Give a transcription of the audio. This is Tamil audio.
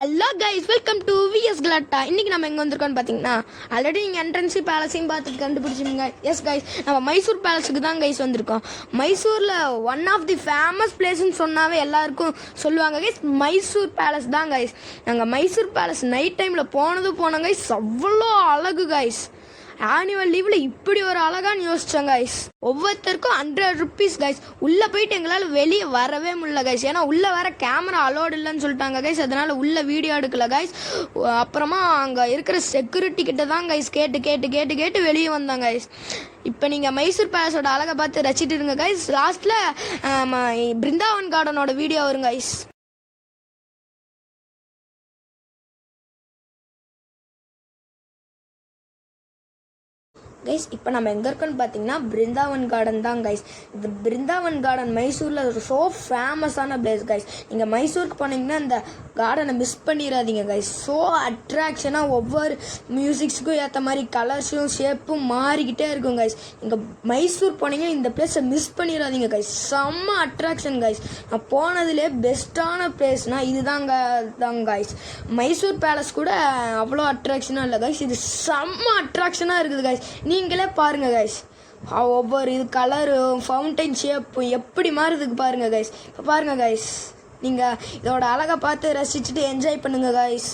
Hello guys, welcome to VS Galatta. இன்றைக்கி நம்ம எங்கே வந்திருக்கோம்னு பார்த்தீங்கன்னா, ஆல்ரெடி நீங்கள் என்ட்ரன்ஸு பேலஸையும் பார்த்துட்டு கண்டுபிடிச்சிங்க. எஸ் கைஸ், நம்ம மைசூர் பேலஸுக்கு தான் கைஸ் வந்திருக்கோம். மைசூரில் ஒன் ஆஃப் தி ஃபேமஸ் பிளேஸ்ன்னு சொன்னாவே எல்லாருக்கும் சொல்லுவாங்க கைஸ், மைசூர் பேலஸ் தான் கைஸ். நாங்கள் மைசூர் பேலஸ் நைட் டைமில் போனோம் கைஸ். அவ்வளோ அழகு கைஸ். ஆனுவல் லீவில் இப்படி ஒரு அழகான்னு யோசித்தோம் கைஸ். ஒவ்வொருத்தருக்கும் 100 rupees கைஸ். உள்ளே போயிட்டு எங்களால் வெளியே வரவே முடியல கைஸ். ஏன்னா உள்ளே வர கேமரா அலோடு இல்லைன்னு சொல்லிட்டாங்க கைஸ். அதனால் உள்ளே வீடியோ எடுக்கல கைஸ். அப்புறமா அங்கே இருக்கிற செக்யூரிட்டி கிட்ட தான் கைஸ் கேட்டு வெளியே வந்தாங்க கைஸ். இப்போ நீங்கள் மைசூர் பேலஸோட அழகை பார்த்து ரசிச்சுட்டு இருங்க கைஸ். லாஸ்ட்டில் பிருந்தாவன் கார்டனோட வீடியோ வரும் கைஸ். கைஸ், இப்போ நம்ம எங்கே இருக்கோன்னு பார்த்தீங்கன்னா பிருந்தாவன் கார்டன் தான் கைஸ். இந்த பிருந்தாவன் கார்டன் மைசூரில் ஒரு ஸோ ஃபேமஸான பிளேஸ் கைஸ். நீங்கள் மைசூருக்கு போனீங்கன்னா இந்த கார்டனை மிஸ் பண்ணிடாதீங்க கைஸ். ஸோ அட்ராக்ஷனாக ஒவ்வொரு மியூசிக்ஸுக்கும் ஏற்ற மாதிரி கலர்ஸும் ஷேப்பும் மாறிக்கிட்டே இருக்கும் கைஸ். நீங்கள் மைசூர் போனீங்கன்னா இந்த பிளேஸை மிஸ் பண்ணிடாதீங்க கைஸ். செம்ம அட்ராக்ஷன் கைஸ். நான் போனதுலேயே பெஸ்ட்டான பிளேஸ்னால் இதுதாங்க கைஸ். மைசூர் பேலஸ் கூட அவ்வளோ அட்ராக்ஷனாக இல்லை கைஸ். இது செம்ம அட்ராக்ஷனாக இருக்குது கைஸ். நீங்களே பாருங்க கைஸ். ஒவ்வொரு இது கலரு ஃபவுண்டைன் ஷேப்பு எப்படி மாறுதுக்கு பாருங்க கைஸ். இப்போ பாருங்க கைஸ், நீங்கள் இதோட அழகை பார்த்து ரசிச்சுட்டு என்ஜாய் பண்ணுங்க கைஸ்.